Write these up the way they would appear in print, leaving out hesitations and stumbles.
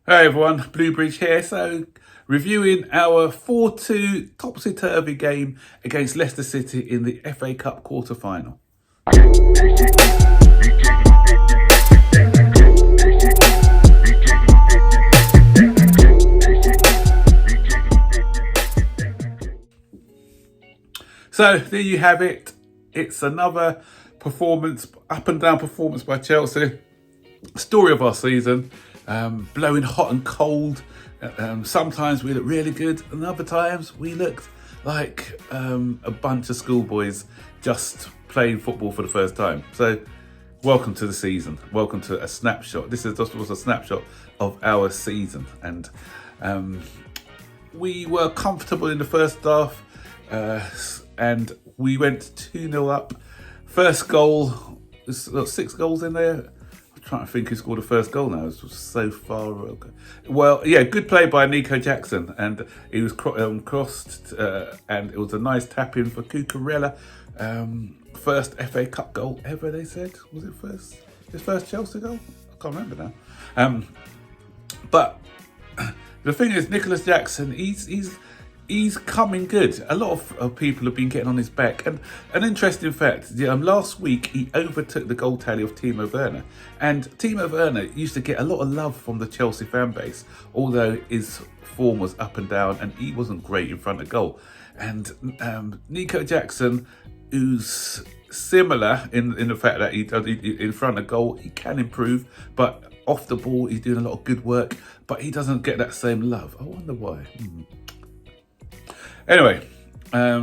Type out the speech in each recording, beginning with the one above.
Hey everyone, Bluebridge here. So, reviewing our 4-2 topsy-turvy game against Leicester City in the FA Cup quarter-final. So, there you have it. It's another performance, up and down performance by Chelsea. Story of our season. Blowing hot and cold. Sometimes we look really good, and other times we looked like a bunch of schoolboys just playing football for the first time. So, welcome to the season. Welcome to a snapshot. This was a snapshot of our season, and we were comfortable in the first half, and we went 2-0 up. First goal, there's 6 goals in there. Trying to think who scored the first goal now. It was so far. Well, yeah, good play by Nico Jackson, and he was crossed, and it was a nice tap in for Cucurella. First FA Cup goal ever, they said. Was it his first Chelsea goal? I can't remember now. But the thing is, Nicholas Jackson, he's coming good. A lot of people have been getting on his back. And an interesting fact, last week he overtook the goal tally of Timo Werner. And Timo Werner used to get a lot of love from the Chelsea fan base, although his form was up and down and he wasn't great in front of goal. And Nico Jackson, who's similar in the fact that he in front of goal, he can improve, but off the ball, he's doing a lot of good work, but he doesn't get that same love. I wonder why. Anyway,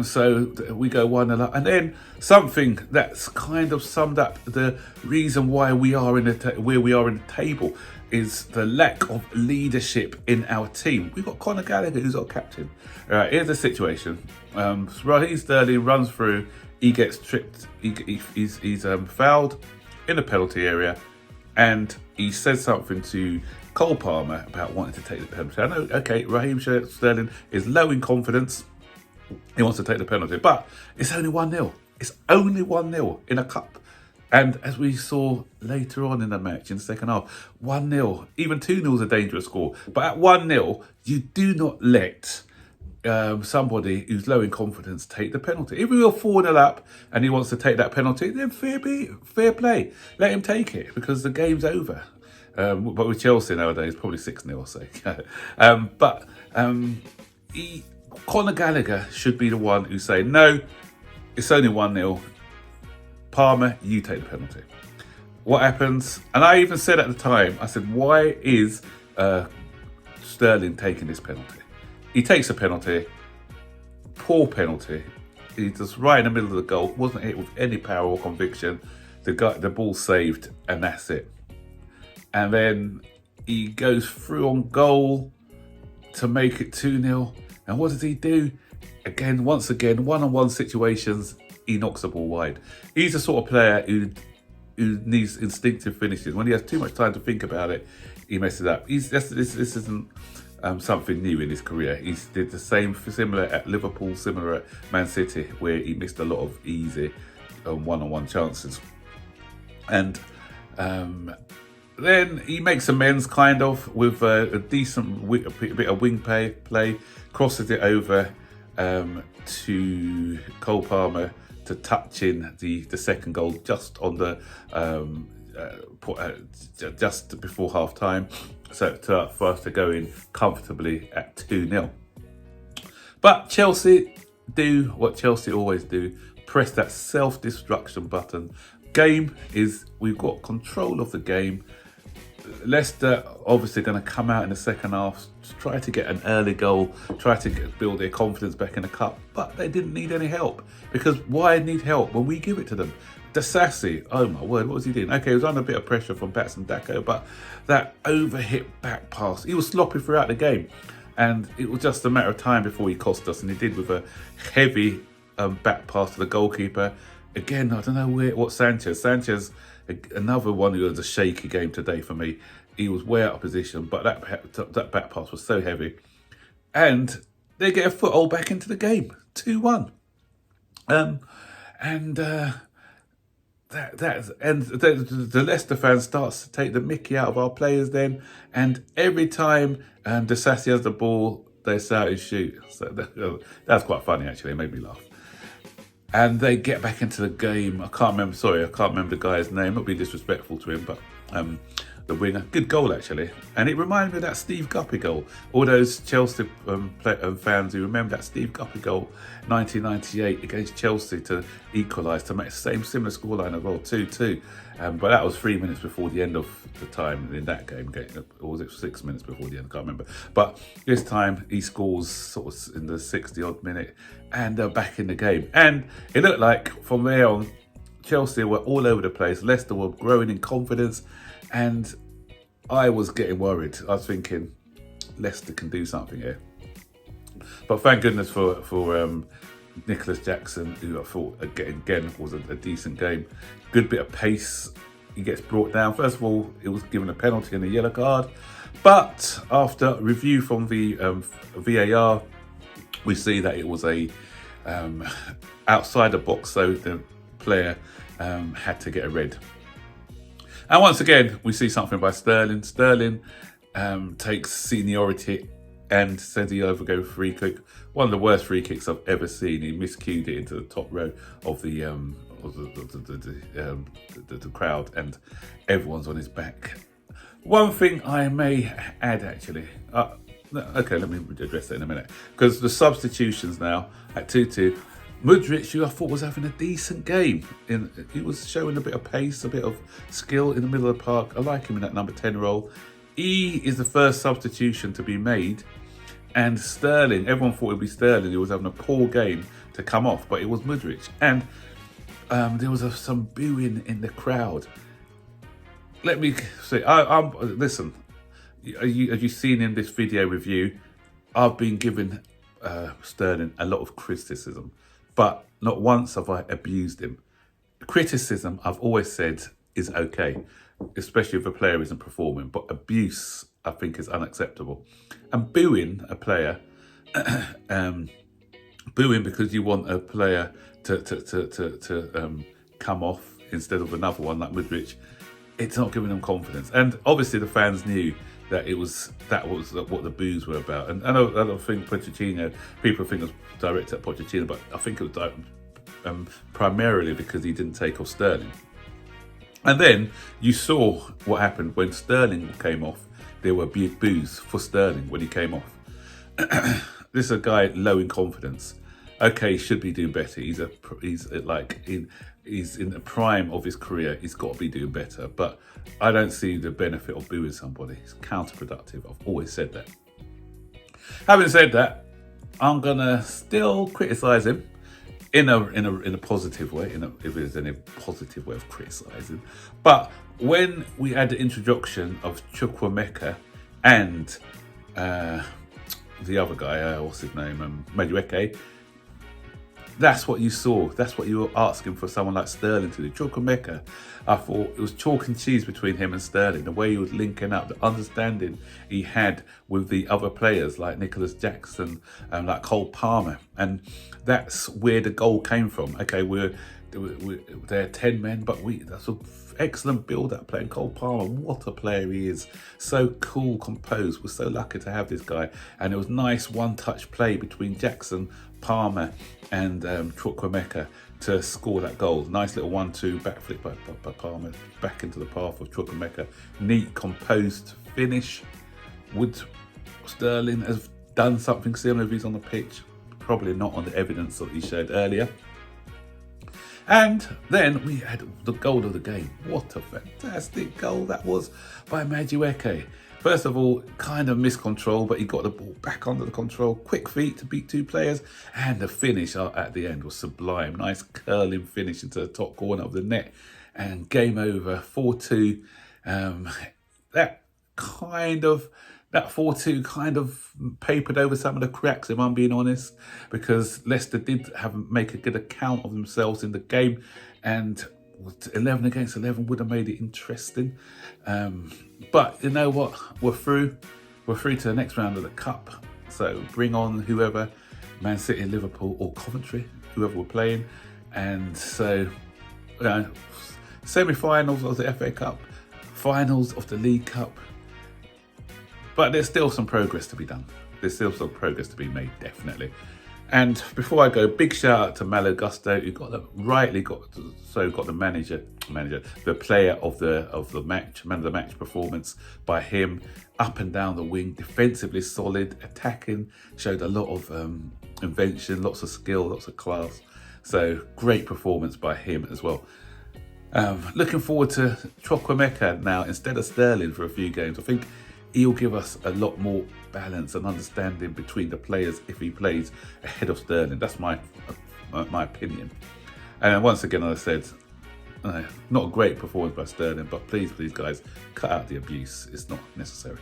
so we go 1-0 up, and then something that's kind of summed up the reason why we are where we are in the table is the lack of leadership in our team. We've got Conor Gallagher, who's our captain. Here's the situation: Raheem Sterling runs through, he gets tripped, he's fouled in the penalty area, and he says something to Cole Palmer about wanting to take the penalty. I know, okay, Raheem Sterling is low in confidence. He wants to take the penalty, but it's only 1-0. It's only 1-0 in a cup. And as we saw later on in the match, in the second half, 1-0, even 2-0 is a dangerous score. But at 1-0, you do not let somebody who's low in confidence take the penalty. If we were 4-0 up and he wants to take that penalty, then fair play. Let him take it, because the game's over. But with Chelsea nowadays, probably 6-0, I'll say. Conor Gallagher should be the one who say, no, it's only 1-0. Palmer, you take the penalty. What happens? And I even said at the time, I said, why is Sterling taking this penalty? He takes a penalty, poor penalty. He's just right in the middle of the goal, wasn't hit with any power or conviction. The ball saved, and that's it. And then he goes through on goal to make it 2-0. And what does he do? Once again, one-on-one situations, he knocks the ball wide. He's the sort of player who needs instinctive finishes. When he has too much time to think about it, he messes up. This isn't something new in his career. He did the similar at Liverpool, similar at Man City, where he missed a lot of easy one-on-one chances. And then he makes amends, kind of, with a decent bit of wing play, crosses it over to Cole Palmer to touch in the second goal just on the just before half time, so for us to go in comfortably at 2-0. But Chelsea do what Chelsea always do: press that self-destruction button. We've got control of the game. Leicester obviously going to come out in the second half, try to get an early goal, try to build their confidence back in the cup, but they didn't need any help. Because why need help when we give it to them? Disasi, oh my word, what was he doing? Okay, he was under a bit of pressure from Patson Dako, but that overhit back pass, he was sloppy throughout the game, and it was just a matter of time before he cost us, and he did with a heavy back pass to the goalkeeper. Again, I don't know what Sanchez, another one who was a shaky game today for me. He was way out of position, but that back pass was so heavy. And they get a foothold back into the game, 2-1. the Leicester fans starts to take the mickey out of our players then, and every time Disasi has the ball, they shout and shoot. So that's quite funny actually. It made me laugh. And they get back into the game. I can't remember the guy's name. Not being disrespectful to him, but the winger. Good goal, actually. And it reminded me of that Steve Guppy goal. All those Chelsea fans who remember that Steve Guppy goal, 1998, against Chelsea to equalise, to make the similar scoreline as well, 2-2. But that was 3 minutes before the end of the time in that game. Or was it 6 minutes before the end? I can't remember. But this time, he scores sort of in the 60-odd minute, and they're back in the game. And it looked like, from there on, Chelsea were all over the place. Leicester were growing in confidence, and I was getting worried. I was thinking, Leicester can do something here. But thank goodness for Nicholas Jackson, who I thought again was a decent game. Good bit of pace. He gets brought down. First of all, it was given a penalty and a yellow card. But after review from the VAR, we see that it was a outside the box, so the player had to get a red. And once again, we see something by Sterling. Sterling takes seniority and sends the overgo free kick. One of the worst free kicks I've ever seen. He miscued it into the top row of the crowd, and everyone's on his back. One thing I may add, actually. Okay, let me address that in a minute. Because the substitutions now at 2-2. Mudryk, who I thought was having a decent game. He was showing a bit of pace, a bit of skill in the middle of the park. I like him in that number 10 role. He is the first substitution to be made. And Sterling, everyone thought it would be Sterling. He was having a poor game to come off, but it was Mudryk. And there was some booing in the crowd. Let me say, listen, as you've seen in this video review, I've been giving Sterling a lot of criticism, but not once have I abused him. Criticism, I've always said, is okay, especially if a player isn't performing, but abuse, I think, is unacceptable. And booing a player, booing because you want a player to come off instead of another one like Mudryk, it's not giving them confidence. And obviously the fans knew that that was what the boos were about. And I don't think Pochettino, people think it was directed at Pochettino, but I think it was primarily because he didn't take off Sterling. And then you saw what happened when Sterling came off. There were big boos for Sterling when he came off. This is a guy low in confidence. Okay, he should be doing better. He's in the prime of his career. He's got to be doing better. But I don't see the benefit of booing somebody. It's counterproductive. I've always said that. Having said that, I'm gonna still criticise him in a positive way. If there's any positive way of criticising. But when we had the introduction of Chukwuemeka and the other guy, what's his name, Madueke, that's what you saw. That's what you were asking for someone like Sterling to do. Chukwuemeka, I thought it was chalk and cheese between him and Sterling. The way he was linking up, the understanding he had with the other players like Nicholas Jackson and like Cole Palmer. And that's where the goal came from. Okay, they're 10 men, but that's an excellent build-up playing Cole Palmer. What a player he is. So cool, composed. We're so lucky to have this guy. And it was nice one-touch play between Jackson, Palmer and Chukwuemeka to score that goal. Nice little 1-2 backflip by Palmer back into the path of Chukwuemeka. Neat, composed finish. Would Sterling have done something similar if he's on the pitch? Probably not on the evidence that he showed earlier. And then we had the goal of the game. What a fantastic goal that was by Madueke. First of all, kind of miscontrol, but he got the ball back under the control. Quick feet to beat two players. And the finish at the end was sublime. Nice curling finish into the top corner of the net. And game over, 4-2. That 4-2 kind of papered over some of the cracks, if I'm being honest, because Leicester did make a good account of themselves in the game, and 11 against 11 would have made it interesting. But you know what? We're through. We're through to the next round of the Cup. So bring on whoever, Man City, Liverpool or Coventry, whoever we're playing. And so, semi-finals of the FA Cup, finals of the League Cup. But there's still some progress to be done. There's still some progress to be made, definitely. And before I go, big shout out to Malo Gusto, who got the the player of the match, man of the match performance by him. Up and down the wing, defensively solid, attacking, showed a lot of invention, lots of skill, lots of class. So great performance by him as well. Looking forward to Chukwuemeka now instead of Sterling for a few games. I think he'll give us a lot more balance and understanding between the players if he plays ahead of Sterling. That's my opinion. And once again, as I said, not a great performance by Sterling, but please, guys, cut out the abuse. It's not necessary.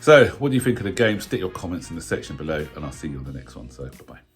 So, what do you think of the game? Stick your comments in the section below, and I'll see you on the next one. So, bye-bye.